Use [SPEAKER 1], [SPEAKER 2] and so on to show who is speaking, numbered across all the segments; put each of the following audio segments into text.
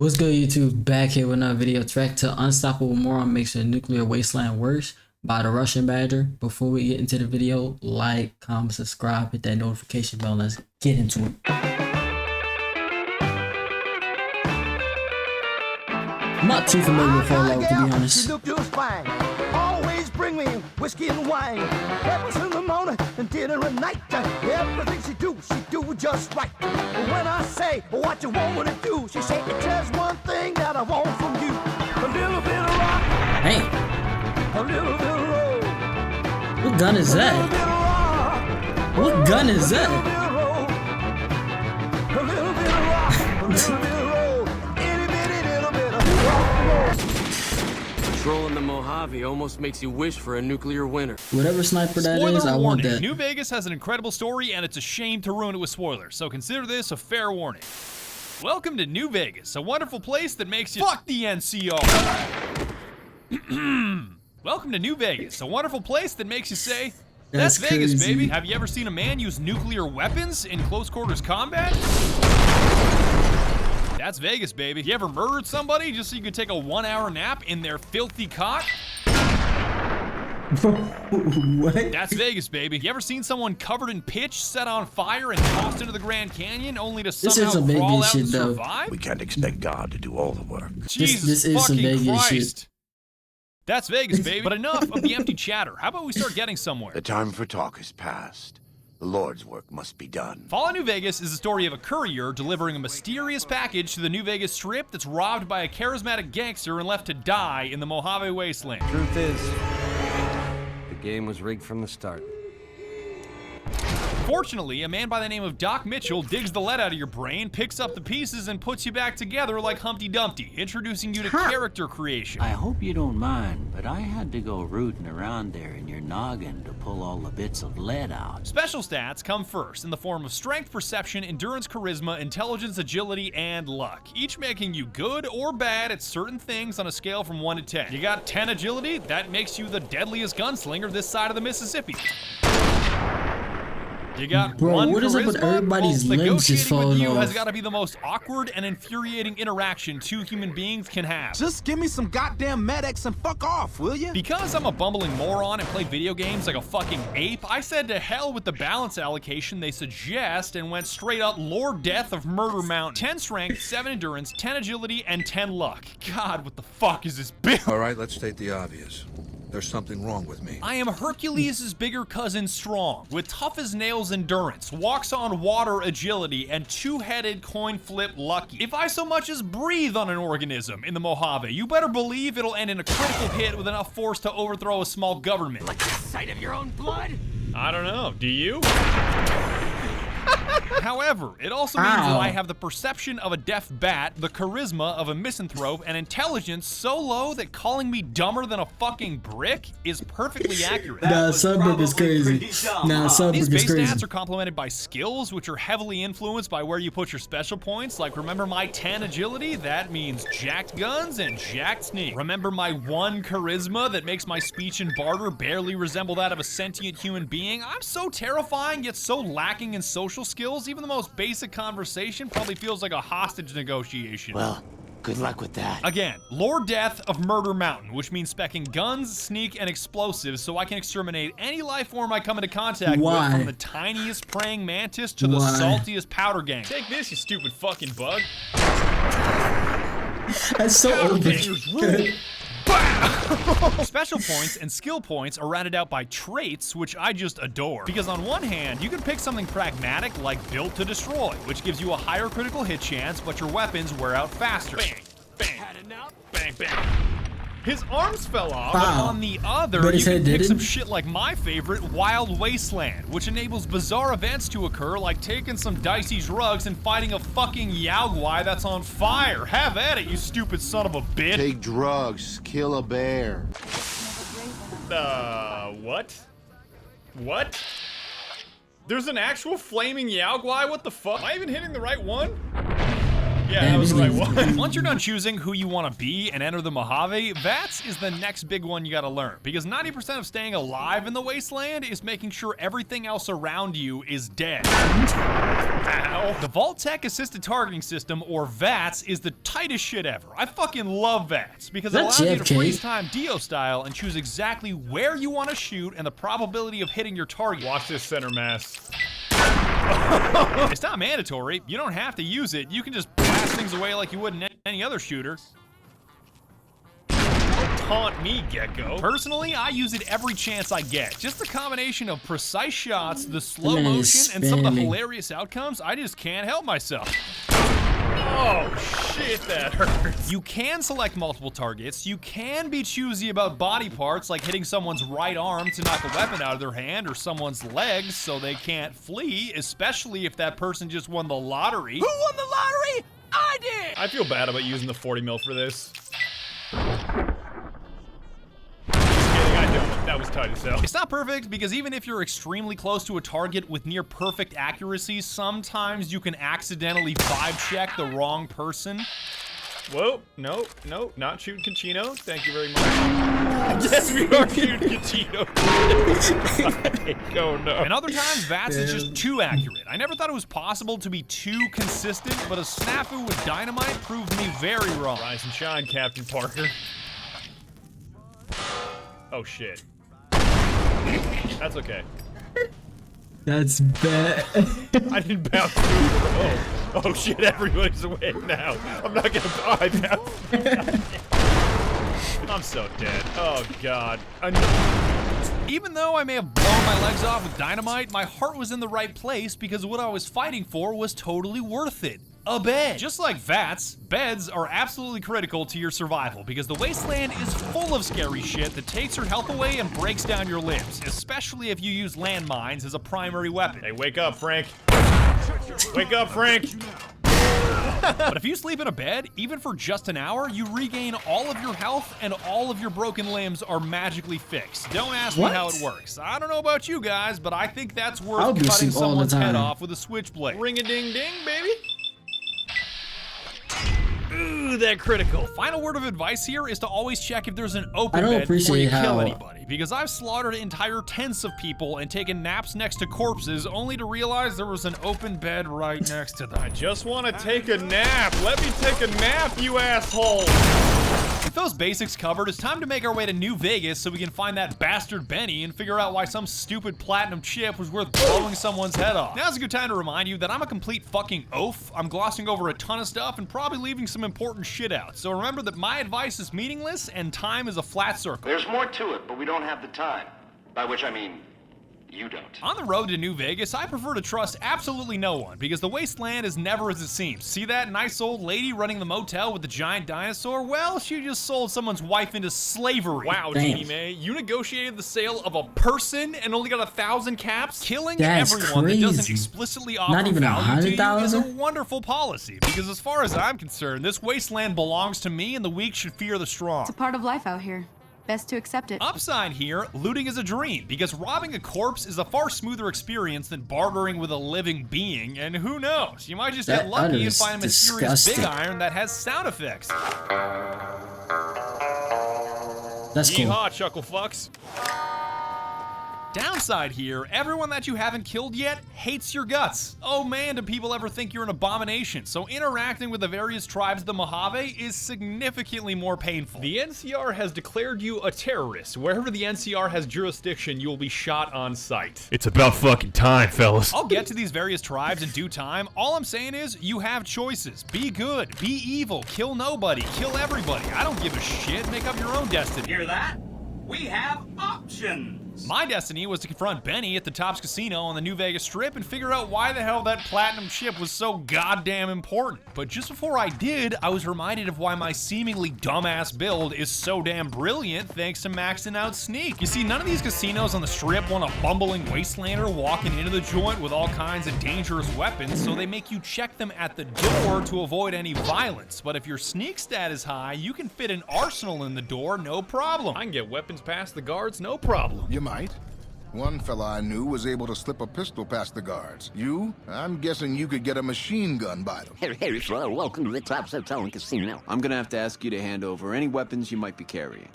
[SPEAKER 1] What's good, YouTube? Back here with another video. Track to Unstoppable Moron makes a nuclear wasteland worse by the Russian Badger. Before we get into the video, like, comment, subscribe, hit that notification bell. Let's get into it. I'm not too familiar with Fallout, to be honest.
[SPEAKER 2] She looked just fine. Always bring me whiskey and wine. Breakfast in the morning and dinner at night. Everything she do just right. When I say what you want me to do, she say it's just one thing that I want from you. A little bit of rock.
[SPEAKER 1] Hey,
[SPEAKER 2] A little bit of roll.
[SPEAKER 1] what gun is
[SPEAKER 2] A little bit
[SPEAKER 1] that?
[SPEAKER 2] of rock.
[SPEAKER 1] What gun is
[SPEAKER 2] A little
[SPEAKER 1] that?
[SPEAKER 2] bit of roll. A little bit of rock. A little bit of roll. Itty bitty little bit of rock and roll.
[SPEAKER 3] Patrolling the Mojave almost makes you wish for a nuclear winter.
[SPEAKER 1] Whatever sniper that
[SPEAKER 4] Spoiler
[SPEAKER 1] is, I want
[SPEAKER 4] warning.
[SPEAKER 1] that.
[SPEAKER 4] New Vegas has an incredible story, and it's a shame to ruin it with spoilers, so consider this a fair warning. Welcome to New Vegas, a wonderful place that makes you fuck the NCR. Welcome to New Vegas, a wonderful place that makes you say, that's Vegas,
[SPEAKER 1] crazy.
[SPEAKER 4] baby. Have you ever seen a man use nuclear weapons in close quarters combat? That's Vegas, baby. You ever murdered somebody just so you could take a 1-hour nap in their filthy cot?
[SPEAKER 1] What?
[SPEAKER 4] That's Vegas, baby. You ever seen someone covered in pitch, set on fire, and tossed into the Grand Canyon, only to
[SPEAKER 1] is
[SPEAKER 4] somehow
[SPEAKER 1] some
[SPEAKER 4] crawl
[SPEAKER 1] Vegas
[SPEAKER 4] out
[SPEAKER 1] shit,
[SPEAKER 4] and
[SPEAKER 1] though.
[SPEAKER 4] survive?
[SPEAKER 5] We can't expect God to do all the work.
[SPEAKER 4] Jesus
[SPEAKER 1] this is some
[SPEAKER 4] fucking
[SPEAKER 1] Vegas shit.
[SPEAKER 4] Christ. That's Vegas, baby. But enough of the empty chatter. How about we start getting somewhere?
[SPEAKER 5] The time for talk is past. The Lord's work must be done.
[SPEAKER 4] Fallout New Vegas is the story of a courier delivering a mysterious package to the New Vegas Strip that's robbed by a charismatic gangster and left to die in the Mojave Wasteland.
[SPEAKER 3] Truth is, the game was rigged from the start.
[SPEAKER 4] Fortunately, a man by the name of Doc Mitchell digs the lead out of your brain, picks up the pieces, and puts you back together like Humpty Dumpty, introducing you to character creation.
[SPEAKER 6] I hope you don't mind, but I had to go rooting around there in your noggin to pull all the bits of lead out.
[SPEAKER 4] Special stats come first in the form of strength, perception, endurance, charisma, intelligence, agility, and luck, each making you good or bad at certain things on a scale from 1 to 10. You got 10 agility? That makes you the deadliest gunslinger this side of the Mississippi. You got
[SPEAKER 1] Bro,
[SPEAKER 4] one
[SPEAKER 1] what is up with
[SPEAKER 4] charisma?
[SPEAKER 1] everybody's
[SPEAKER 4] Well,
[SPEAKER 1] limbs just
[SPEAKER 4] negotiating with
[SPEAKER 1] falling
[SPEAKER 4] you
[SPEAKER 1] off?
[SPEAKER 4] has got to be the most awkward and infuriating interaction two human beings can have.
[SPEAKER 7] Just give me some goddamn medics and fuck off, will you?
[SPEAKER 4] Because I'm a bumbling moron and play video games like a fucking ape, I said to hell with the balance allocation they suggest and went straight up Lord Death of Murder Mountain. 10 strength, 7 endurance, 10 agility, and 10 luck. God, what the fuck is this build?
[SPEAKER 8] All right, let's state the obvious. There's something wrong with me.
[SPEAKER 4] I am Hercules' bigger cousin Strong, with tough as nails endurance, walks on water agility, and two-headed coin flip lucky. If I so much as breathe on an organism in the Mojave, you better believe it'll end in a critical hit with enough force to overthrow a small government.
[SPEAKER 3] Like the sight of your own blood?
[SPEAKER 4] I don't know, do you? However, it also means that I have the perception of a deaf bat, the charisma of a misanthrope, and intelligence so low that calling me dumber than a fucking brick is perfectly accurate.
[SPEAKER 1] Nah, Sunbrook is crazy. Nah, Sunbrook
[SPEAKER 4] These
[SPEAKER 1] is
[SPEAKER 4] base
[SPEAKER 1] crazy.
[SPEAKER 4] stats are complemented by skills, which are heavily influenced by where you put your special points. Like, remember my 10 agility? That means jacked guns and jacked sneak. Remember my 1 charisma that makes my speech and barter barely resemble that of a sentient human being? I'm so terrifying, yet so lacking in social skills, even the most basic conversation probably feels like a hostage negotiation.
[SPEAKER 6] Well, good luck with that.
[SPEAKER 4] Again, Lord Death of Murder Mountain, which means specking guns, sneak, and explosives so I can exterminate any life form I come into contact
[SPEAKER 1] Why?
[SPEAKER 4] with, from the tiniest praying mantis to the
[SPEAKER 1] Why?
[SPEAKER 4] saltiest powder gang. Take this, you stupid fucking bug.
[SPEAKER 1] That's so open.
[SPEAKER 4] Special points and skill points are rounded out by traits, which I just adore. Because on one hand, you can pick something pragmatic like Built to Destroy, which gives you a higher critical hit chance, but your weapons wear out faster. Bang, bang,
[SPEAKER 3] Had enough?
[SPEAKER 4] bang, bang. His arms fell off,
[SPEAKER 1] Wow.
[SPEAKER 4] but on the other,
[SPEAKER 1] But
[SPEAKER 4] you
[SPEAKER 1] his
[SPEAKER 4] can
[SPEAKER 1] head
[SPEAKER 4] pick some
[SPEAKER 1] didn't?
[SPEAKER 4] shit like my favorite, Wild Wasteland, which enables bizarre events to occur like taking some dicey drugs and fighting a fucking Yaogwai that's on fire. Have at it, you stupid son of a bitch.
[SPEAKER 9] Take drugs, kill a bear.
[SPEAKER 4] What? What? There's an actual flaming Yaogwai? What the fuck? Am I even hitting the right one? Yeah, that was the right one. Once you're done choosing who you want to be and enter the Mojave, Vats is the next big one you gotta learn. Because 90% of staying alive in the Wasteland is making sure everything else around you is dead. Ow. The Vault-Tec Assisted Targeting System, or Vats, is the tightest shit ever. I fucking love Vats because it allows you to freeze time Dio style and choose exactly where you want to shoot and the probability of hitting your target.
[SPEAKER 10] Watch this center mass.
[SPEAKER 4] It's not mandatory. You don't have to use it. You can just blast things away like you would in any other shooter.
[SPEAKER 10] Don't taunt me, Gecko.
[SPEAKER 4] Personally, I use it every chance I get. Just the combination of precise shots, the slow motion, and some of the hilarious outcomes, I just can't help myself.
[SPEAKER 10] Oh shit, that hurts.
[SPEAKER 4] You can select multiple targets. You can be choosy about body parts, like hitting someone's right arm to knock a weapon out of their hand, or someone's legs so they can't flee, especially if that person just won the lottery.
[SPEAKER 7] Who won the lottery? I did!
[SPEAKER 10] I feel bad about using the 40 mil for this. That was tight as hell.
[SPEAKER 4] It's not perfect because even if you're extremely close to a target with near perfect accuracy, sometimes you can accidentally vibe check the wrong person.
[SPEAKER 10] Whoa, no, not shooting Cachino. Thank you very much. Yes, we are shooting Cachino. Oh no.
[SPEAKER 4] And other times, Vats is just too accurate. I never thought it was possible to be too consistent, but a snafu with dynamite proved me very wrong.
[SPEAKER 10] Rise and shine, Captain Parker. Oh shit. That's okay.
[SPEAKER 1] That's bad.
[SPEAKER 10] I didn't bounce through. Oh shit, everybody's awake now. I'm not gonna. Oh, I bounced. I'm so dead. Oh god.
[SPEAKER 4] Even though I may have blown my legs off with dynamite, my heart was in the right place because what I was fighting for was totally worth it. A bed. Just like Vats, beds are absolutely critical to your survival because the Wasteland is full of scary shit that takes your health away and breaks down your limbs, especially if you use landmines as a primary weapon.
[SPEAKER 10] Hey, wake up, Frank. Wake up, Frank.
[SPEAKER 4] But if you sleep in a bed, even for just an hour, you regain all of your health and all of your broken limbs are magically fixed. Don't ask me how it works. I don't know about you guys, but I think that's worth cutting someone's head off with a switchblade.
[SPEAKER 10] Ring-a-ding-ding, baby. Ooh, that critical.
[SPEAKER 4] Final word of advice here is to always check if there's an open bed before you kill anybody, because I've slaughtered entire tents of people and taken naps next to corpses only to realize there was an open bed right next to them.
[SPEAKER 10] I just want to take a nap. Let me take a nap, you asshole.
[SPEAKER 4] With those basics covered, it's time to make our way to New Vegas so we can find that bastard Benny and figure out why some stupid platinum chip was worth blowing someone's head off. Now's a good time to remind you that I'm a complete fucking oaf. I'm glossing over a ton of stuff and probably leaving some important shit out. So remember that my advice is meaningless and time is a flat circle.
[SPEAKER 11] There's more to it, but we don't have the time. By which I mean, you don't.
[SPEAKER 4] On the road to New Vegas, I prefer to trust absolutely no one because the Wasteland is never as it seems. See that nice old lady running the motel with the giant dinosaur? Well, she just sold someone's wife into slavery.
[SPEAKER 10] Wow, Jeannie Mae, you negotiated the sale of a person and only got 1,000 caps?
[SPEAKER 4] Killing everyone that doesn't explicitly offer value to you is a wonderful policy because as far as I'm concerned, this Wasteland belongs to me and the weak should fear the strong.
[SPEAKER 12] It's a part of life out here. Best to accept it.
[SPEAKER 4] Upside here, looting is a dream because robbing a corpse is a far smoother experience than bartering with a living being, and who knows, you might just get lucky and find a mysterious big iron that has sound effects.
[SPEAKER 1] That's cool.
[SPEAKER 10] Yeehaw, chuckle fucks.
[SPEAKER 4] Downside here, everyone that you haven't killed yet hates your guts. Oh man, do people ever think you're an abomination, so interacting with the various tribes of the Mojave is significantly more painful.
[SPEAKER 10] The NCR has declared you a terrorist. Wherever the NCR has jurisdiction, you will be shot on sight. It's about fucking time, fellas.
[SPEAKER 4] I'll get to these various tribes in due time. All I'm saying is, you have choices. Be good, be evil, kill nobody, kill everybody. I don't give a shit, make up your own destiny.
[SPEAKER 13] Hear that? We have options.
[SPEAKER 4] My destiny was to confront Benny at the Tops Casino on the New Vegas Strip and figure out why the hell that platinum chip was so goddamn important. But just before I did, I was reminded of why my seemingly dumbass build is so damn brilliant thanks to maxing out sneak. You see, none of these casinos on the Strip want a bumbling wastelander walking into the joint with all kinds of dangerous weapons, so they make you check them at the door to avoid any violence. But if your sneak stat is high, you can fit an arsenal in the door, no problem.
[SPEAKER 10] I can get weapons past the guards, no problem.
[SPEAKER 8] You might. One fella I knew was able to slip a pistol past the guards. You? I'm guessing you could get a machine gun by them.
[SPEAKER 14] Hey, welcome to the Tops Hotel and Casino. I'm gonna have to ask you to hand over any weapons you might be carrying.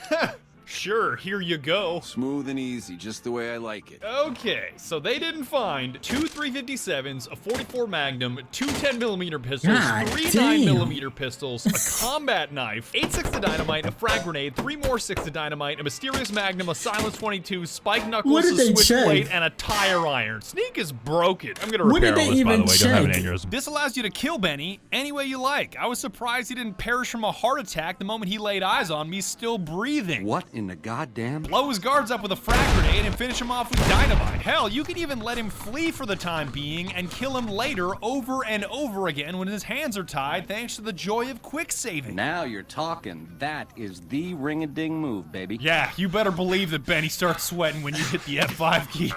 [SPEAKER 4] Sure, here you go.
[SPEAKER 14] Smooth and easy, just the way I like it.
[SPEAKER 4] Okay, so they didn't find 2 357s, a 44 Magnum, 2 10mm pistols,
[SPEAKER 1] God
[SPEAKER 4] 3
[SPEAKER 1] damn.
[SPEAKER 4] 9mm pistols, a combat knife, 8 6 of dynamite, a frag grenade, 3 more 6 of dynamite, a mysterious Magnum, a silenced 22, spike knuckles, a switchblade, and a tire iron. Sneak is broken. I'm gonna repair all this, by the way. Don't have an aneurysm. This allows you to kill Benny any way you like. I was surprised he didn't perish from a heart attack the moment he laid eyes on me, still breathing.
[SPEAKER 14] What in the goddamn?
[SPEAKER 4] Blow his guards up with a frag grenade and finish him off with dynamite. Hell, you can even let him flee for the time being and kill him later over and over again when his hands are tied thanks to the joy of quick saving.
[SPEAKER 14] Now you're talking. That is the ring-a-ding move, baby.
[SPEAKER 4] Yeah, you better believe that Benny starts sweating when you hit the F5 key.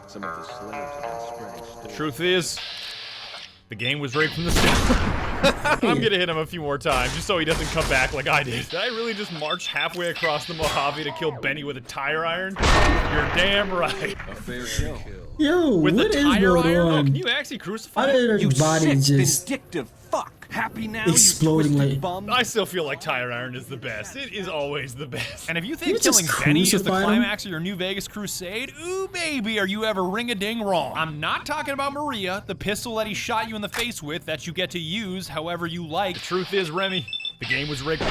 [SPEAKER 14] Some of the slaves have been spreading stories.
[SPEAKER 4] Truth is, the game was rigged from the start. I'm gonna hit him a few more times just so he doesn't come back like I did. Did I really just march halfway across the Mojave to kill Benny with a tire iron? You're damn right.
[SPEAKER 14] A fair kill.
[SPEAKER 1] Yo,
[SPEAKER 4] With
[SPEAKER 1] what
[SPEAKER 4] the
[SPEAKER 1] is
[SPEAKER 4] tire
[SPEAKER 1] going
[SPEAKER 4] iron? Oh,
[SPEAKER 1] on?
[SPEAKER 4] can you actually crucify
[SPEAKER 1] How did
[SPEAKER 4] him?
[SPEAKER 1] his body just
[SPEAKER 13] vindictive fuck. Happy now,
[SPEAKER 1] exploding
[SPEAKER 13] you
[SPEAKER 1] like?
[SPEAKER 13] twisted bum?
[SPEAKER 4] I still feel like tire iron is the best. It is always the best. And if you think
[SPEAKER 1] You just
[SPEAKER 4] killing Benny is the
[SPEAKER 1] crucified him?
[SPEAKER 4] climax of your New Vegas crusade, ooh baby, are you ever ring-a-ding wrong. I'm not talking about Maria, the pistol that he shot you in the face with that you get to use however you like. The truth is, Remy, the game was rigged.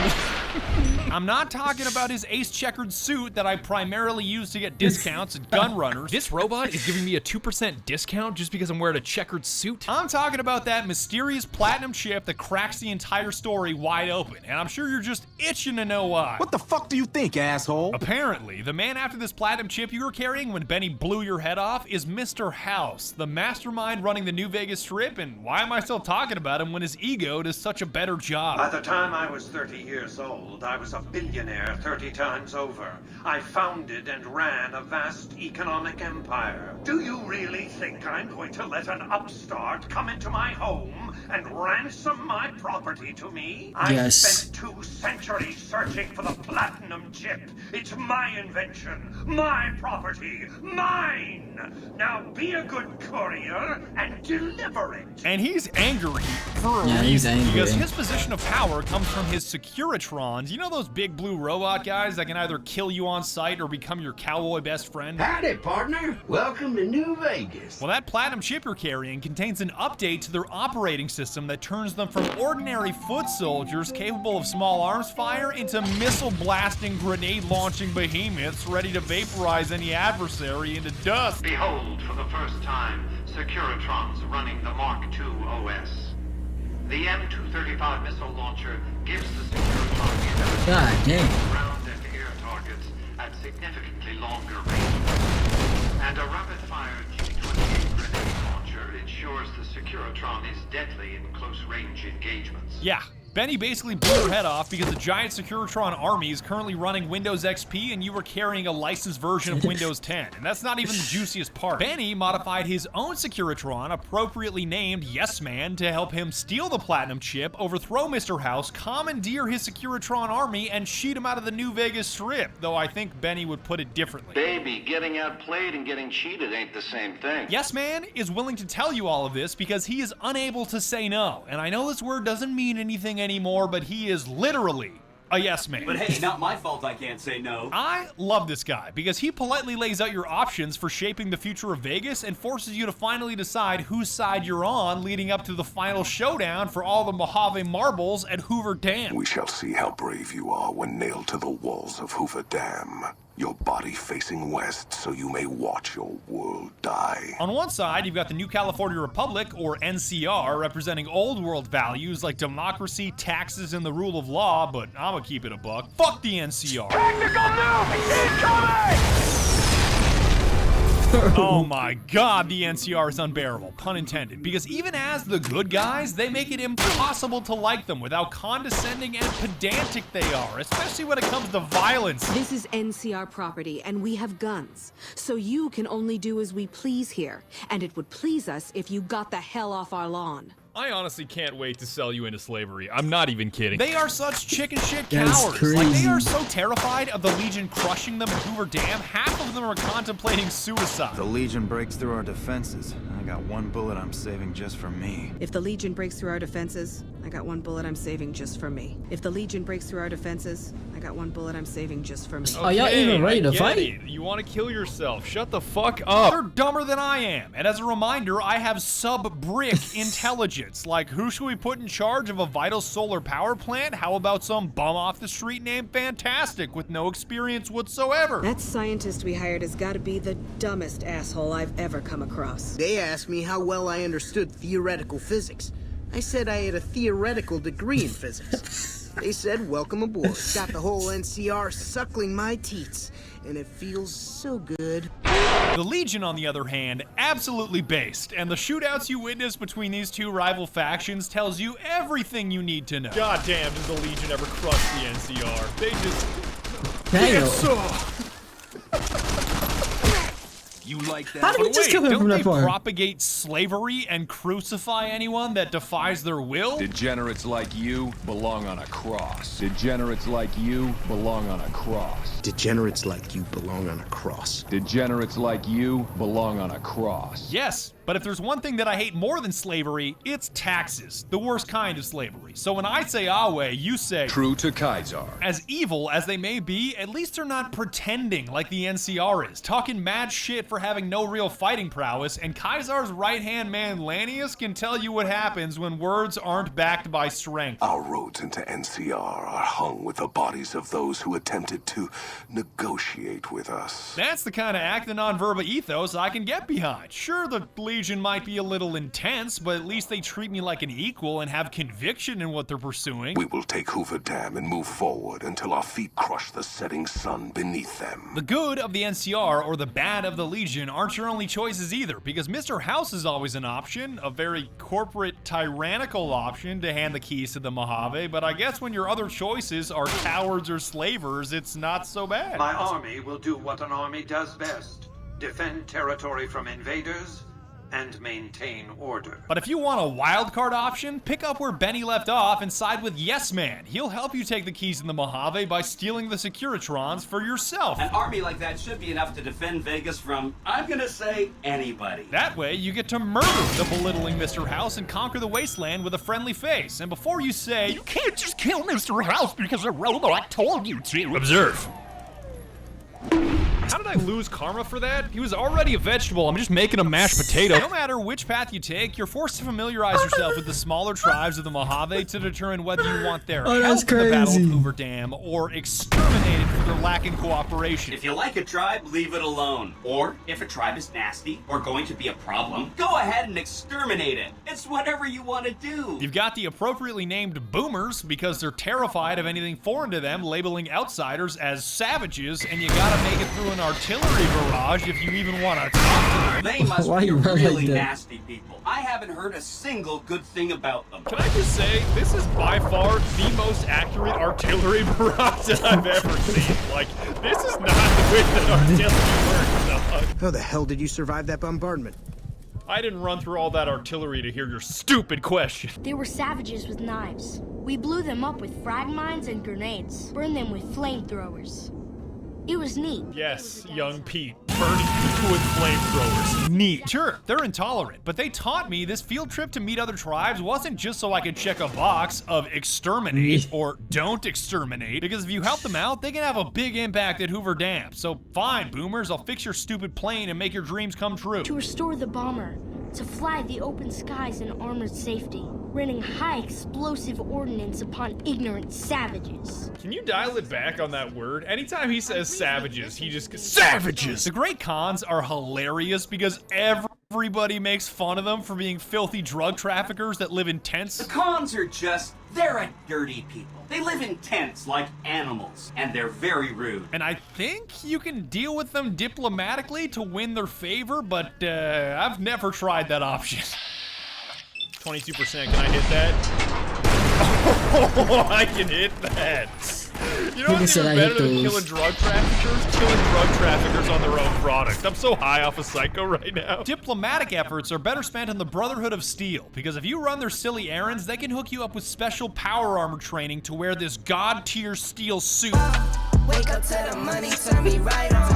[SPEAKER 4] I'm not talking about his ace checkered suit that I primarily use to get discounts at gun runners. This robot is giving me a 2% discount just because I'm wearing a checkered suit. I'm talking about that mysterious platinum chip that cracks the entire story wide open, and I'm sure you're just itching to know why.
[SPEAKER 13] What the fuck do you think, asshole?
[SPEAKER 4] Apparently, the man after this platinum chip you were carrying when Benny blew your head off is Mr. House, the mastermind running the New Vegas Strip, and why am I still talking about him when his ego does such a better job?
[SPEAKER 15] By the time I was 30 years old, I was a billionaire 30 times over. I founded and ran a vast economic empire. Do you really think I'm going to let an upstart come into my home and ransom my property to me?
[SPEAKER 1] Yes.
[SPEAKER 15] I spent 2 centuries searching for the platinum chip. It's my invention, my property, mine! Now be a good courier and deliver it!
[SPEAKER 4] And he's angry for a
[SPEAKER 1] Yeah, he's
[SPEAKER 4] reason,
[SPEAKER 1] angry.
[SPEAKER 4] because his position of power comes from his Securitrons. You know those big blue robot guys that can either kill you on sight or become your cowboy best friend?
[SPEAKER 16] Howdy, partner. Welcome to New Vegas.
[SPEAKER 4] Well, that platinum chip you're carrying contains an update to their operating system that turns them from ordinary foot soldiers capable of small arms fire into missile-blasting, grenade-launching behemoths ready to vaporize any adversary into dust.
[SPEAKER 11] Behold, for the first time, Securitrons running the Mark II OS. The M235 missile launcher gives the Securitron the ability
[SPEAKER 1] God
[SPEAKER 11] to
[SPEAKER 1] damn.
[SPEAKER 11] shoot ground and air targets at significantly longer ranges. And a rapid-fire G28 grenade launcher ensures the Securitron is deadly in close-range engagements.
[SPEAKER 4] Yeah, Benny basically blew her head off because the giant Securitron army is currently running Windows XP and you were carrying a licensed version of Windows 10. And that's not even the juiciest part. Benny modified his own Securitron, appropriately named Yes Man, to help him steal the platinum chip, overthrow Mr. House, commandeer his Securitron army, and cheat him out of the New Vegas Strip, though I think Benny would put it differently.
[SPEAKER 11] Baby, getting outplayed and getting cheated ain't the same thing.
[SPEAKER 4] Yes Man is willing to tell you all of this because he is unable to say no. And I know this word doesn't mean anything anymore, but he is literally a yes man.
[SPEAKER 13] But hey, not my fault I can't say no.
[SPEAKER 4] I love this guy because he politely lays out your options for shaping the future of Vegas and forces you to finally decide whose side you're on, leading up to the final showdown for all the Mojave marbles at Hoover Dam.
[SPEAKER 5] We shall see how brave you are when nailed to the walls of Hoover Dam. Your body facing west so you may watch your world die.
[SPEAKER 4] On one side, you've got the New California Republic, or NCR, representing old world values like democracy, taxes, and the rule of law, but I'ma keep it a buck. Fuck the NCR.
[SPEAKER 2] Technical nuke incoming!
[SPEAKER 4] Oh my god, the NCR is unbearable, pun intended, because even as the good guys, they make it impossible to like them with how condescending and pedantic they are, especially when it comes to violence.
[SPEAKER 17] This is NCR property, and we have guns, so you can only do as we please here, and it would please us if you got the hell off our lawn.
[SPEAKER 4] I honestly can't wait to sell you into slavery. I'm not even kidding. They are such chicken shit
[SPEAKER 1] That's
[SPEAKER 4] cowards.
[SPEAKER 1] crazy.
[SPEAKER 4] Like, they are so terrified of the Legion crushing them at Hoover Dam, half of them are contemplating suicide.
[SPEAKER 18] The Legion breaks through our defenses. I got one bullet I'm saving just for me.
[SPEAKER 17] If the Legion breaks through our defenses, I got one bullet I'm saving just for me. If the Legion breaks through our defenses, I got one bullet I'm saving just for me.
[SPEAKER 1] Are y'all even ready to fight?
[SPEAKER 4] You want to kill yourself. Shut the fuck up. You're dumber than I am. And as a reminder, I have sub-brick intelligence. Like, who should we put in charge of a vital solar power plant? How about some bum off the street named Fantastic with no experience whatsoever?
[SPEAKER 17] That scientist we hired has got to be the dumbest asshole I've ever come across.
[SPEAKER 19] They asked me how well I understood theoretical physics. I said I had a theoretical degree in physics. They said, welcome aboard. Got the whole NCR suckling my teats, and it feels so good.
[SPEAKER 4] The Legion, on the other hand, absolutely based, and the shootouts you witness between these two rival factions tells you everything you need to know. God damn, does the Legion ever crush the NCR? They just...
[SPEAKER 1] Damn.
[SPEAKER 13] You like that?
[SPEAKER 1] How did we just kill him
[SPEAKER 4] don't
[SPEAKER 1] from
[SPEAKER 4] they
[SPEAKER 1] that far?
[SPEAKER 4] propagate slavery and crucify anyone that defies their will?
[SPEAKER 20] Degenerates like you belong on a cross. Degenerates like you belong on a cross.
[SPEAKER 19] Degenerates like you belong on a cross.
[SPEAKER 20] Degenerates like you belong on a cross.
[SPEAKER 4] Yes, but if there's one thing that I hate more than slavery, it's taxes. The worst kind of slavery. So when I say Awe, you say...
[SPEAKER 20] True to Kaisar.
[SPEAKER 4] As evil as they may be, at least they're not pretending like the NCR is, talking mad shit for having no real fighting prowess, and Kaisar's right-hand man Lanius can tell you what happens when words aren't backed by strength.
[SPEAKER 5] Our roads into NCR are hung with the bodies of those who attempted to negotiate with us.
[SPEAKER 4] That's the kind of act and non-verba ethos I can get behind. Sure, the Legion might be a little intense, but at least they treat me like an equal and have conviction in what they're pursuing.
[SPEAKER 5] We will take Hoover Dam and move forward until our feet crush the setting sun beneath them.
[SPEAKER 4] The good of the NCR or the bad of the Legion aren't your only choices either, because Mr. House is always an option, a very corporate, tyrannical option to hand the keys to the Mojave, but I guess when your other choices are cowards or slavers, it's not so bad.
[SPEAKER 15] My army will do what an army does best. Defend territory from invaders and maintain order.
[SPEAKER 4] But if you want a wildcard option, pick up where Benny left off and side with Yes Man. He'll help you take the keys in the Mojave by stealing the Securitrons for yourself.
[SPEAKER 13] An army like that should be enough to defend Vegas from, I'm gonna say, anybody.
[SPEAKER 4] That way, you get to murder the belittling Mr. House and conquer the wasteland with a friendly face. And before you say, you can't just kill Mr. House because a robot told you to. Observe. How did I lose karma for that? He was already a vegetable. I'm just making a mashed potato. No matter which path you take, you're forced to familiarize yourself with the smaller tribes of the Mojave to determine whether you want their help in the Battle of Hoover Dam or exterminated for their lack in cooperation.
[SPEAKER 13] If you like a tribe, leave it alone. Or, if a tribe is nasty or going to be a problem, go ahead and exterminate it. It's whatever you want to do.
[SPEAKER 4] You've got the appropriately named boomers because they're terrified of anything foreign to them, labeling outsiders as savages, and you gotta make it through an artillery barrage if you even want to talk to them.
[SPEAKER 13] They must be really nasty people. I haven't heard a single good thing about them.
[SPEAKER 4] Can I just say, this is by far the most accurate artillery barrage that I've ever seen. Like, this is not the way that artillery works.
[SPEAKER 19] How the hell did you survive that bombardment?
[SPEAKER 4] I didn't run through all that artillery to hear your stupid question.
[SPEAKER 21] They were savages with knives. We blew them up with frag mines and grenades, burned them with flamethrowers. It was neat.
[SPEAKER 4] Yes, young Pete. Burning people with flamethrowers. Neat. Sure, they're intolerant, but they taught me this field trip to meet other tribes wasn't just so I could check a box of exterminate or don't exterminate, because if you help them out, they can have a big impact at Hoover Dam. So fine, boomers, I'll fix your stupid plane and make your dreams come true.
[SPEAKER 21] To restore the bomber, to fly the open skies in armored safety, raining high explosive ordnance upon ignorant savages.
[SPEAKER 4] Can you dial it back on that word? Anytime he says savages, he just goes, savages! The great cons are hilarious because everybody makes fun of them for being filthy drug traffickers that live in tents.
[SPEAKER 13] The cons are just, they're a dirty people. They live in tents like animals, and they're very rude.
[SPEAKER 4] And I think you can deal with them diplomatically to win their favor, but I've never tried that option. 22%, can I hit that? Oh, I can hit that.
[SPEAKER 10] You know what's even better than killing drug traffickers? Killing drug traffickers on their own product. I'm so high off of Psycho right now.
[SPEAKER 4] Diplomatic efforts are better spent on the Brotherhood of Steel, because if you run their silly errands, they can hook you up with special power armor training to wear this god-tier steel suit.
[SPEAKER 7] Wake up to the money, turn me right on.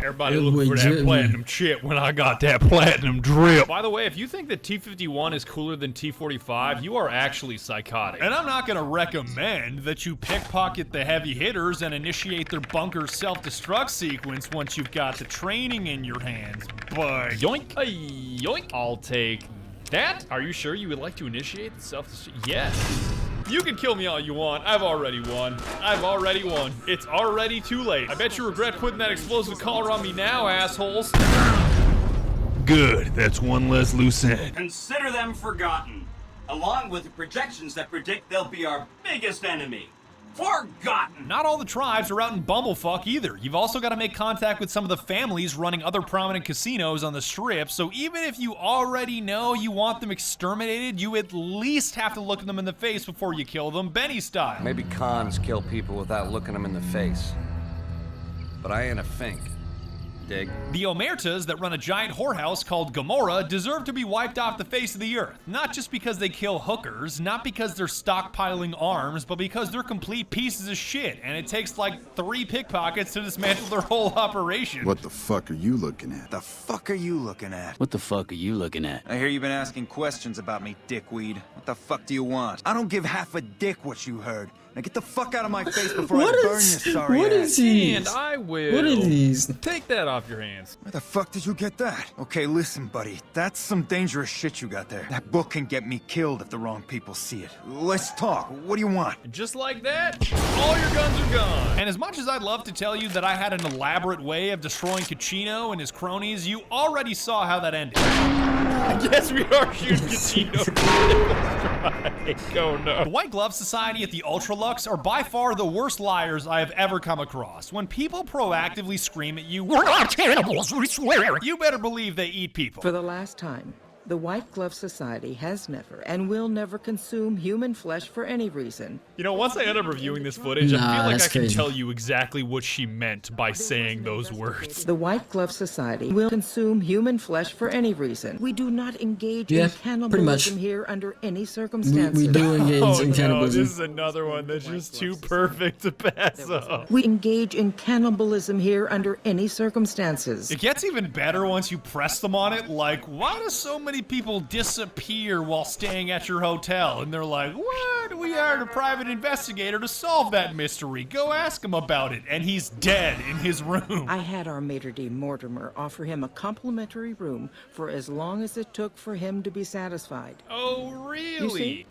[SPEAKER 10] Everybody looking for that platinum chip when I got that platinum drip. By the way, if you think that T-51 is cooler than T-45, you are actually psychotic.
[SPEAKER 4] And I'm not gonna recommend that you pickpocket the heavy hitters and initiate their bunker self-destruct sequence once you've got the training in your hands, but...
[SPEAKER 10] Yoink, yoink. I'll take that. Are you sure you would like to initiate the self-destruct? Yes. You can kill me all you want. I've already won. I've already won. It's already too late. I bet you regret putting that explosive collar on me now, assholes.
[SPEAKER 4] Good. That's one less loose end.
[SPEAKER 13] Consider them forgotten, along with the projections that predict they'll be our biggest enemy. Forgotten!
[SPEAKER 4] Not all the tribes are out in bumblefuck either. You've also got to make contact with some of the families running other prominent casinos on the strip, so even if you already know you want them exterminated, you at least have to look them in the face before you kill them, Benny style.
[SPEAKER 6] Maybe cons kill people without looking them in the face. But I ain't a fink. Dig.
[SPEAKER 4] The Omertas that run a giant whorehouse called Gomorrah deserve to be wiped off the face of the earth. Not just because they kill hookers, not because they're stockpiling arms, but because they're complete pieces of shit, and it takes like 3 pickpockets to dismantle their whole operation.
[SPEAKER 18] What the fuck are you looking at? The fuck are you looking at?
[SPEAKER 22] What the fuck are you looking at?
[SPEAKER 18] I hear you've been asking questions about me, dickweed. What the fuck do you want? I don't give half a dick what you heard. Now get the fuck out of my face before I burn your sorry ass.
[SPEAKER 10] What is these? And I will.
[SPEAKER 18] What are these?
[SPEAKER 10] Take that off your hands.
[SPEAKER 18] Where the fuck did you get that? Okay, listen, buddy. That's some dangerous shit you got there. That book can get me killed if the wrong people see it. Let's talk. What do you want?
[SPEAKER 10] Just like that, all your guns are gone.
[SPEAKER 4] And as much as I'd love to tell you that I had an elaborate way of destroying Caccino and his cronies, you already saw how that ended.
[SPEAKER 10] Yes, we are shooting Caccino. Oh no.
[SPEAKER 4] The White Glove Society at the Ultralux are by far the worst liars I have ever come across. When people proactively scream at you, "We're not cannibals, we swear," you better believe they eat people.
[SPEAKER 23] For the last time, the White Glove Society has never and will never consume human flesh for any reason.
[SPEAKER 10] You know, once I end up reviewing this footage, I feel like I can tell you exactly what she meant by saying those words.
[SPEAKER 23] The White Glove Society will consume human flesh for any reason. We do not engage in cannibalism here under any circumstances.
[SPEAKER 1] We do engage in cannibalism.
[SPEAKER 10] This is another one that's just too perfect to pass up.
[SPEAKER 23] We engage in cannibalism here under any circumstances.
[SPEAKER 4] It gets even better once you press them on it, like, why do so many people disappear while staying at your hotel? And they're like, what? We hired a private investigator to solve that mystery. Go ask him about it. And he's dead in his room.
[SPEAKER 23] I had our maitre d' Mortimer offer him a complimentary room for as long as it took for him to be satisfied.
[SPEAKER 10] Oh, really?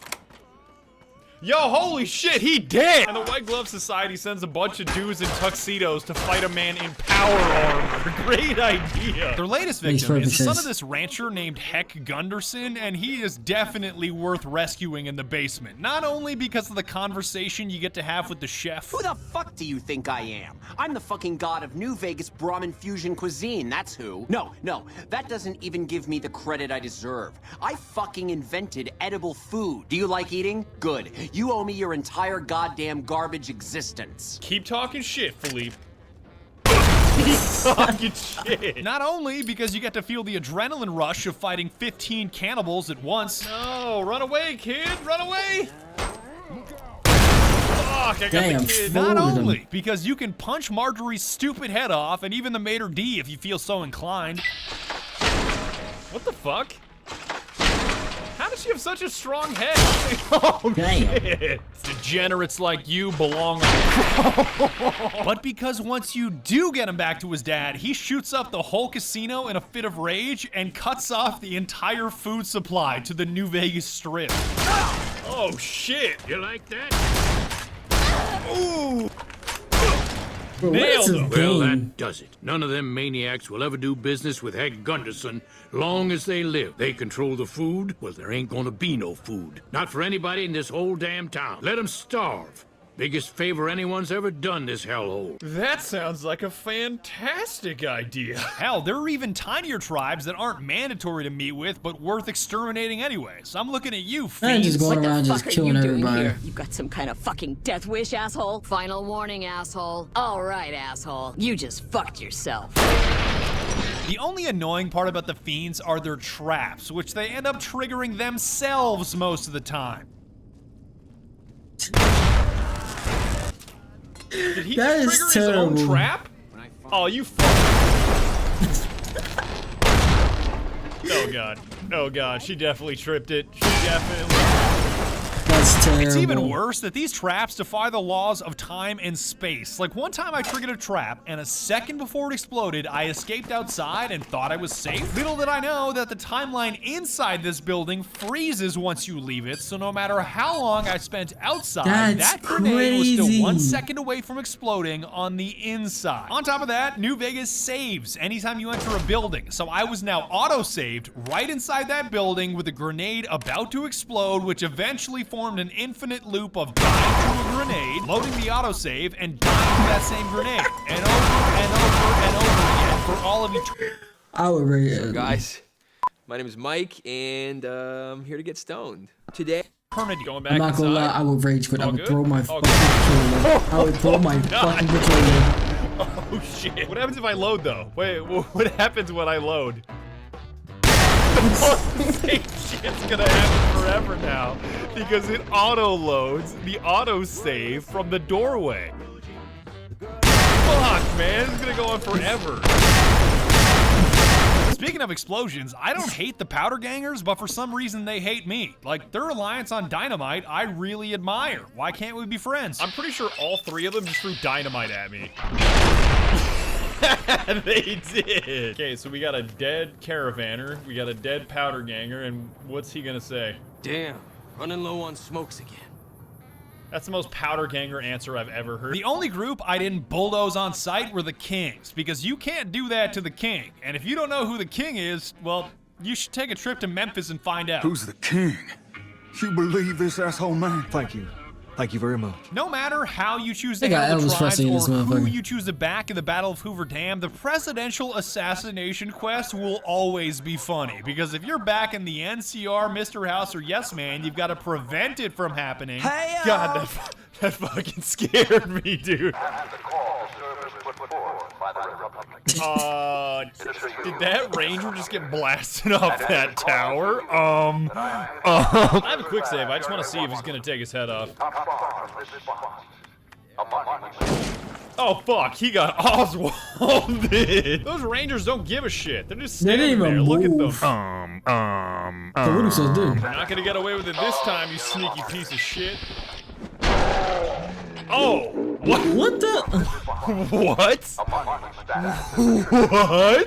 [SPEAKER 10] Yo, holy shit, he dead! And the White Glove Society sends a bunch of dudes in tuxedos to fight a man in power armor. Great idea.
[SPEAKER 4] Their latest victim is the son of this rancher named Heck Gunderson, and he is definitely worth rescuing in the basement. Not only because of the conversation you get to have with the chef.
[SPEAKER 24] Who the fuck do you think I am? I'm the fucking god of New Vegas Brahmin fusion cuisine, that's who. No, that doesn't even give me the credit I deserve. I fucking invented edible food. Do you like eating? Good. You owe me your entire goddamn garbage existence.
[SPEAKER 10] Keep talking shit, Philippe. Keep talking shit.
[SPEAKER 4] Not only because you get to feel the adrenaline rush of fighting 15 cannibals at once.
[SPEAKER 10] No, run away, kid, run away. Fuck, I got the kid.
[SPEAKER 4] Not only because you can punch Marjorie's stupid head off, and even the maitre d' if you feel so inclined.
[SPEAKER 10] What the fuck? How does she have such a strong head? Oh, shit.
[SPEAKER 4] Degenerates like you belong on. But because once you do get him back to his dad, he shoots up the whole casino in a fit of rage and cuts off the entire food supply to the New Vegas Strip.
[SPEAKER 10] Oh, shit.
[SPEAKER 3] You like that?
[SPEAKER 10] Ooh.
[SPEAKER 3] Nailed him. Well, that does it. None of them maniacs will ever do business with Heck Gunderson long as they live. They control the food. Well, there ain't gonna be no food. Not for anybody in this whole damn town. Let them starve. Biggest favor anyone's ever done this hellhole.
[SPEAKER 10] That sounds like a fantastic idea. Hell, there are even tinier tribes that aren't mandatory to meet with, but worth exterminating anyway. So I'm looking at you, Fiends.
[SPEAKER 1] Just going around just killing everybody.
[SPEAKER 8] You got some kind of fucking death wish, asshole? Final warning, asshole. All right, asshole. You just fucked yourself.
[SPEAKER 4] The only annoying part about the Fiends are their traps, which they end up triggering themselves most of the time. Did he
[SPEAKER 1] That
[SPEAKER 4] just
[SPEAKER 1] is
[SPEAKER 4] trigger his own
[SPEAKER 1] terrible.
[SPEAKER 4] trap? Oh, you Oh god. Oh god, she definitely tripped it. She definitely...
[SPEAKER 1] That's terrible.
[SPEAKER 4] It's even worse that these traps defy the laws of time and space. Like one time I triggered a trap, and a second before it exploded, I escaped outside and thought I was safe. Little did I know that the timeline inside this building freezes once you leave it, so no matter how long I spent outside, that grenade was still 1 second away from exploding on the inside. On top of that, New Vegas saves anytime you enter a building, so I was now auto-saved right inside that building with a grenade about to explode, which eventually formed an infinite loop of dying to a grenade, loading the autosave, and dying to that same grenade, and over and over and over again for all of eternity.
[SPEAKER 1] I would rate
[SPEAKER 9] So guys, my name is Mike, and I'm here to get stoned. Today,
[SPEAKER 10] going back
[SPEAKER 1] I'm not gonna lie,
[SPEAKER 10] inside.
[SPEAKER 1] I would rage quit. I
[SPEAKER 10] All
[SPEAKER 1] would
[SPEAKER 10] good?
[SPEAKER 1] throw my
[SPEAKER 10] All
[SPEAKER 1] fucking controller. I would throw my fucking controller.
[SPEAKER 10] Oh shit. What happens if I load though? Wait, what happens when I load? The same shit's gonna happen forever now because it auto loads the auto save from the doorway. Fuck, man, it's gonna go on forever. Speaking of explosions, I don't hate the powder gangers, but for some reason they hate me. Like, their reliance on dynamite, I really admire. Why can't we be friends? I'm pretty sure all three of them just threw dynamite at me. They did. Okay, so we got a dead caravaner, we got a dead powder ganger, and what's he gonna say?
[SPEAKER 24] Damn, running low on smokes again.
[SPEAKER 4] That's the most powder ganger answer I've ever heard. The only group I didn't bulldoze on sight were the Kings, because you can't do that to the King. And if you don't know who the King is, well, you should take a trip to Memphis and find out.
[SPEAKER 18] Who's the king? You believe this asshole man?
[SPEAKER 12] Thank you. Thank you very much.
[SPEAKER 4] No matter how you choose to
[SPEAKER 1] They got
[SPEAKER 4] handle the
[SPEAKER 1] Elvis
[SPEAKER 4] tribes
[SPEAKER 1] Presley in
[SPEAKER 4] or
[SPEAKER 1] this
[SPEAKER 4] who
[SPEAKER 1] motherfucker.
[SPEAKER 4] you choose to back in the Battle of Hoover Dam, the presidential assassination quest will always be funny. Because if you're back in the NCR, Mr. House, or Yes Man, you've got to prevent it from happening.
[SPEAKER 24] Hey-o!
[SPEAKER 4] God, that fucking scared me, dude. Did that ranger just get blasted off that tower? I have a quick save. I just want to see if he's gonna take his head off. Oh fuck, he got Oswalded. Those rangers don't give a shit. They're just standing there. Look at them.
[SPEAKER 1] So what do you do?
[SPEAKER 4] You're not gonna get away with it this time, you sneaky piece of shit. Oh! What?
[SPEAKER 1] What the?
[SPEAKER 4] What? What?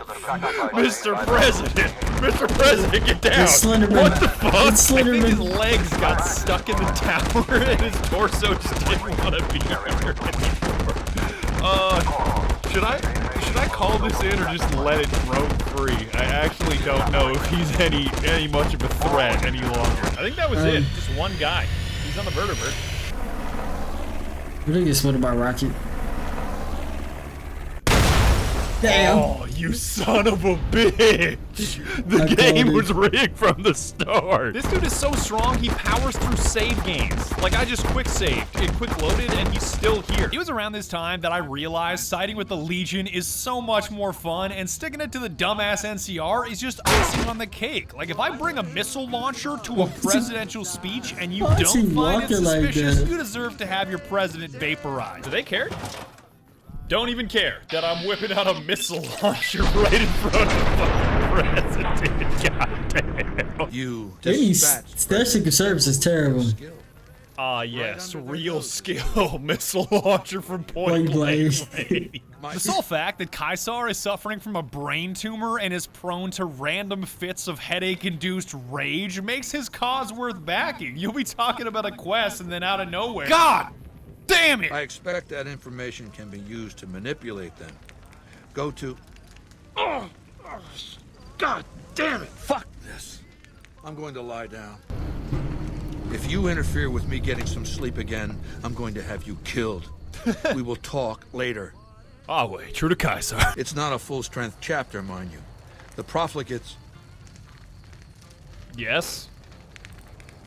[SPEAKER 4] Mr. President! Mr. President, get down! What the fuck? I think his legs got stuck in the tower and his torso just didn't want to be here anymore. Should I call this in or just let it roam free? I actually don't know if he's any much of a threat any longer. I think that was it. Just one guy. He's on the vertebrate.
[SPEAKER 1] We're gonna get spotted by Rocket. Damn.
[SPEAKER 4] Oh, you son of a bitch! The game was rigged from the start. This dude is so strong, he powers through save games. Like, I just quick saved, it quick loaded, and he's still here. It was around this time that I realized siding with the Legion is so much more fun, and sticking it to the dumbass NCR is just icing on the cake. Like, if I bring a missile launcher to a presidential speech and you don't find it suspicious, you deserve to have your president vaporized. Do they care? Don't even care that I'm whipping out a missile launcher right in front of the president. Goddamn.
[SPEAKER 3] You
[SPEAKER 1] Secret Service is terrible.
[SPEAKER 4] Yes, real skill. Missile launcher from Point Blank. The sole fact that Kaisar is suffering from a brain tumor and is prone to random fits of headache-induced rage makes his cause worth backing. You'll be talking about a quest and then out of nowhere. God! Damn it!
[SPEAKER 3] I expect that information can be used to manipulate them. Go to... Oh, God damn it! Fuck this. I'm going to lie down. If you interfere with me getting some sleep again, I'm going to have you killed. We will talk later.
[SPEAKER 10] Ah, wait, true to Kaiser.
[SPEAKER 3] It's not a full-strength chapter, mind you. The profligates...
[SPEAKER 10] Yes?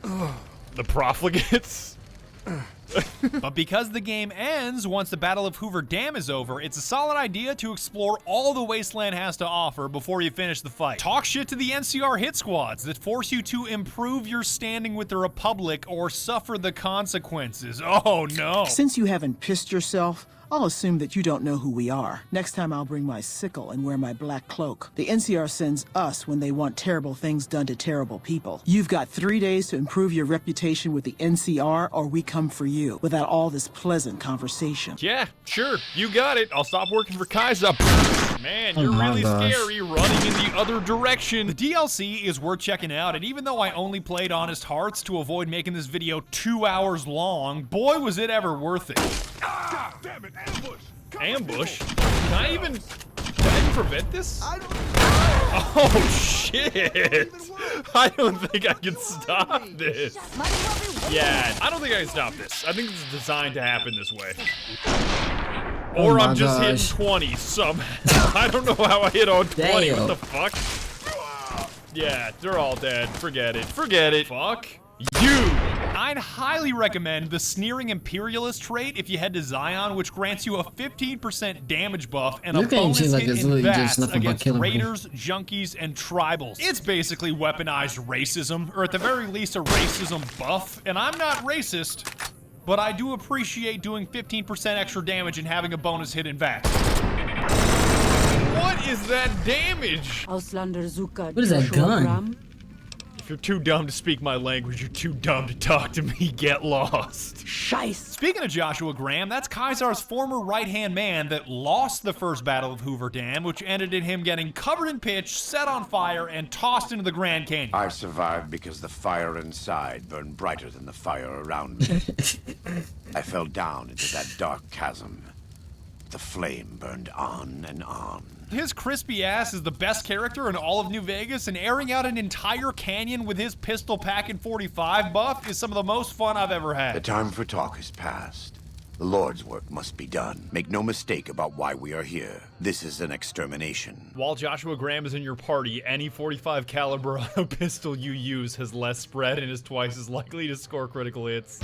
[SPEAKER 10] The profligates?
[SPEAKER 4] But because the game ends once the Battle of Hoover Dam is over, it's a solid idea to explore all the Wasteland has to offer before you finish the fight. Talk shit to the NCR hit squads that force you to improve your standing with the Republic or suffer the consequences. Oh no.
[SPEAKER 11] Since you haven't pissed yourself, I'll assume that you don't know who we are. Next time I'll bring my sickle and wear my black cloak. The NCR sends us when they want terrible things done to terrible people. You've got 3 days to improve your reputation with the NCR or we come for you without all this pleasant conversation.
[SPEAKER 10] Yeah, sure, you got it. I'll stop working for Kaiser. Man, you're really scary running in the other direction.
[SPEAKER 4] The DLC is worth checking out, and even though I only played Honest Hearts to avoid making this video 2 hours long, boy was it ever worth it.
[SPEAKER 10] Ah, damn it, ambush! Ambush? Can I even prevent this? Oh shit! I don't think I can stop this. Yeah, I don't think I can stop this. I think it's designed to happen this way. Or I'm just hitting 20 somehow. I don't know how I hit on 20. What the fuck? Yeah, they're all dead. Forget it. Forget it. Fuck you.
[SPEAKER 4] I'd highly recommend the Sneering Imperialist trait if you head to Zion, which grants you a 15% damage buff and a bonus hit in Vats against raiders, junkies, and tribals. It's basically weaponized racism, or at the very least a racism buff, and I'm not racist, but I do appreciate doing 15% extra damage and having a bonus hit in Vats.
[SPEAKER 10] What is that damage?
[SPEAKER 1] What is that gun?
[SPEAKER 10] If you're too dumb to speak my language, you're too dumb to talk to me. Get lost.
[SPEAKER 4] Scheiße. Speaking of Joshua Graham, that's Kaiser's former right-hand man that lost the first Battle of Hoover Dam, which ended in him getting covered in pitch, set on fire, and tossed into the Grand Canyon.
[SPEAKER 14] I survived because the fire inside burned brighter than the fire around me. I fell down into that dark chasm. The flame burned on and on.
[SPEAKER 4] His crispy ass is the best character in all of New Vegas, and airing out an entire canyon with his pistol packing 45 buff is some of the most fun I've ever had.
[SPEAKER 14] The time for talk has passed. The Lord's work must be done. Make no mistake about why we are here. This is an extermination.
[SPEAKER 10] While Joshua Graham is in your party, any 45 caliber auto pistol you use has less spread and is twice as likely to score critical hits.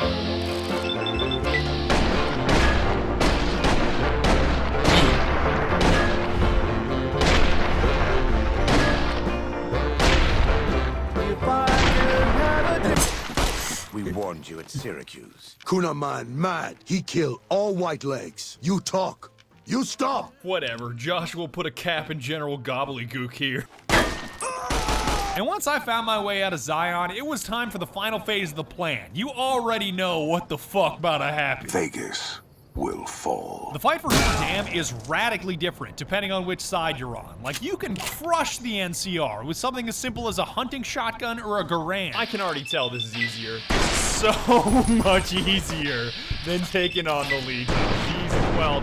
[SPEAKER 14] We warned you at Syracuse.
[SPEAKER 5] Kunaman mad. He killed all Whitelegs. You talk. You stop.
[SPEAKER 10] Whatever. Joshua put a cap in General Gobbledygook here.
[SPEAKER 4] And once I found my way out of Zion, it was time for the final phase of the plan. You already know what the fuck about to happen.
[SPEAKER 5] Vegas will fall.
[SPEAKER 4] The fight for Hoover Dam is radically different depending on which side you're on. Like, you can crush the NCR with something as simple as a hunting shotgun or a Garand.
[SPEAKER 10] I can already tell this is easier. So much easier than taking on the Legion. Jesus, well,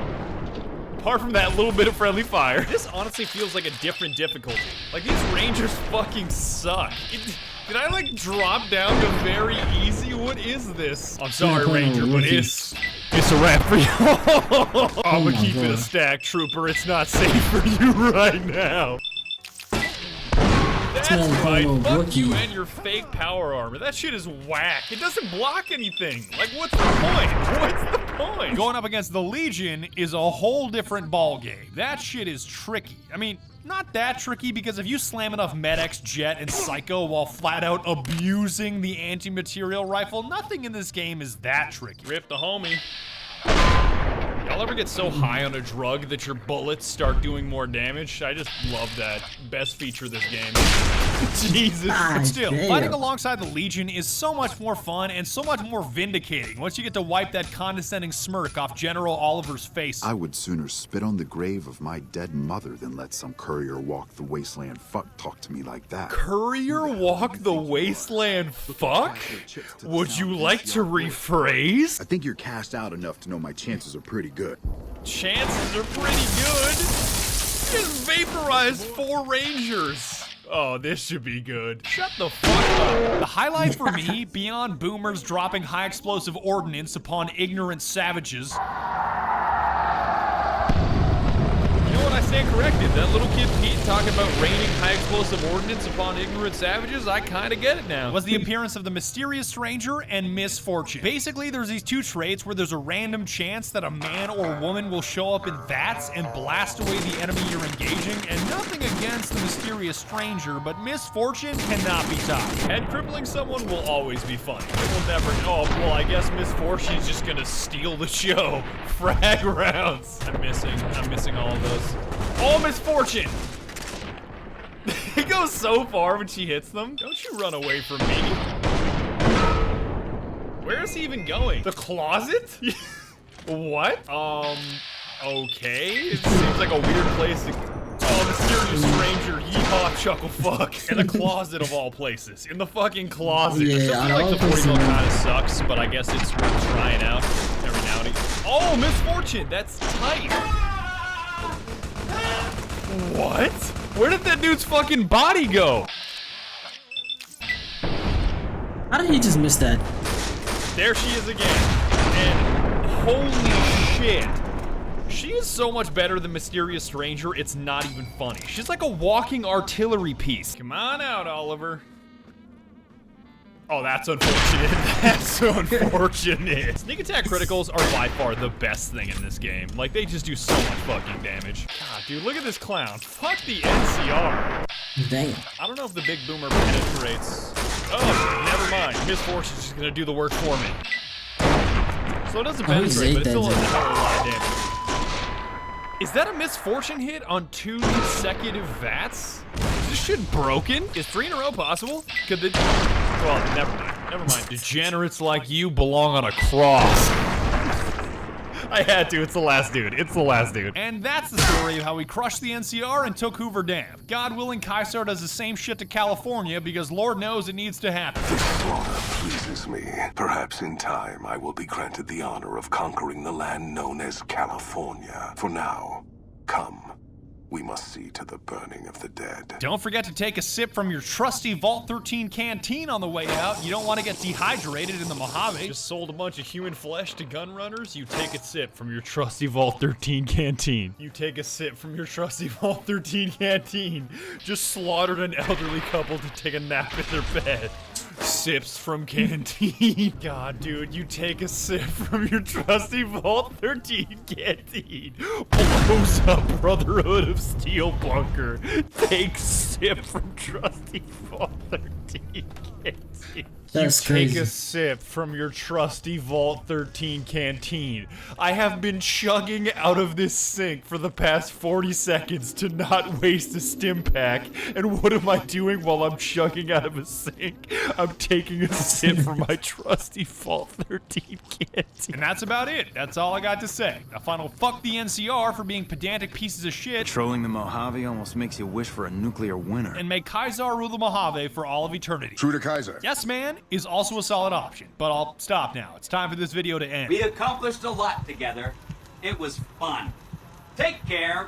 [SPEAKER 10] apart from that little bit of friendly fire, this honestly feels like a different difficulty. Like, these Rangers fucking suck. Did I, like, drop down to very easy? What is this? I'm sorry, Ranger, but it's a wrap for you. I'm gonna keep it a stack, Trooper. It's not safe for you right now. That's right. Fuck you and your fake power armor. That shit is whack. It doesn't block anything. Like, what's the point? What's the point?
[SPEAKER 4] Going up against the Legion is a whole different ballgame. That shit is tricky. I mean, not that tricky, because if you slam enough Med-X, Jet, and Psycho while flat out abusing the anti-material rifle, nothing in this game is that tricky.
[SPEAKER 10] Rip the homie. Y'all ever get so high on a drug that your bullets start doing more damage? I just love that. Best feature of this game. Jesus.
[SPEAKER 4] But still, fighting alongside the Legion is so much more fun and so much more vindicating once you get to wipe that condescending smirk off General Oliver's face.
[SPEAKER 16] I would sooner spit on the grave of my dead mother than let some courier walk the wasteland fuck talk to me like that.
[SPEAKER 10] Courier walk the wasteland fuck? Would you like to rephrase?
[SPEAKER 16] I think you're cast out enough to know my chances are pretty good.
[SPEAKER 10] Chances are pretty good. Just vaporized 4 Rangers. Oh, this should be good. Shut the fuck up. The highlight for me, beyond boomers dropping high explosive ordnance upon ignorant savages. You know what, I stand corrected. That little kid Pete talking about raining high explosive ordnance upon ignorant savages, I kinda get it now. Was the appearance of the mysterious stranger and misfortune. Basically, there's these two traits where there's a random chance that a man or woman will show up in Vats and blast away the enemy you're engaging, and nothing against the mysterious stranger, but misfortune cannot be topped. Head crippling someone will always be funny. It will never, oh, well, I guess misfortune's just gonna steal the show. Frag rounds. I'm missing all of those. Oh, misfortune! It goes so far when she hits them. Don't you run away from me. Where is he even going? The closet? What? Okay. It seems like a weird place to... Oh, mysterious stranger, yeehaw, chuckle fuck. In the closet of all places. In the fucking closet.
[SPEAKER 1] Yeah,
[SPEAKER 10] I feel like the 40 mil kind of sucks, but I guess it's worth trying out every now and again. Oh, misfortune! That's tight. What? Where did that dude's fucking body go?
[SPEAKER 1] How did he just miss that?
[SPEAKER 10] There she is again. And holy shit. She is so much better than Mysterious Stranger, it's not even funny. She's like a walking artillery piece. Come on out, Oliver. Oh, that's unfortunate. That's unfortunate. Sneak attack criticals are by far the best thing in this game. Like, they just do so much fucking damage. God, dude, look at this clown. Fuck the NCR.
[SPEAKER 1] Damn.
[SPEAKER 10] I don't know if the big boomer penetrates. Oh, never mind. Misfortune's just gonna do the work for me. So it doesn't penetrate, but it still does a hell of a lot of damage. Is that a misfortune hit on 2 consecutive Vats? Is this shit broken? Is 3 in a row possible? Could the... Well, never mind. Never mind. Degenerates like you belong on a cross. I had to. It's the last dude. It's the last dude. And that's the story of how we crushed the NCR and took Hoover Dam. God willing, Kaisar does the same shit to California because Lord knows it needs to happen.
[SPEAKER 5] This slaughter pleases me. Perhaps in time I will be granted the honor of conquering the land known as California. For now, come. We must see to the burning of the dead.
[SPEAKER 10] Don't forget to take a sip from your trusty Vault 13 canteen on the way out. You don't want to get dehydrated in the Mojave. Just sold a bunch of human flesh to gun runners. You take a sip from your trusty Vault 13 canteen. You take a sip from your trusty Vault 13 canteen. Just slaughtered an elderly couple to take a nap in their bed. Sips from canteen. God, dude, you take a sip from your trusty Vault 13 canteen. Blows up Brotherhood of Steel bunker. Take sip from trusty Vault 13 canteen.
[SPEAKER 1] That's crazy.
[SPEAKER 10] Take a sip from your trusty Vault 13 canteen. I have been chugging out of this sink for the past 40 seconds to not waste a stim pack. And what am I doing while I'm chugging out of a sink? I'm taking a sip from my trusty Vault 13 canteen. And that's about it. That's all I got to say. A final fuck the NCR for being pedantic pieces of shit.
[SPEAKER 18] Trolling the Mojave almost makes you wish for a nuclear winter.
[SPEAKER 10] And may Kaisar rule the Mojave for all of eternity.
[SPEAKER 5] True to Kaiser.
[SPEAKER 10] Yes, man is also a solid option, but I'll stop now. It's time for this video to end.
[SPEAKER 13] We accomplished a lot together. It was fun. Take care.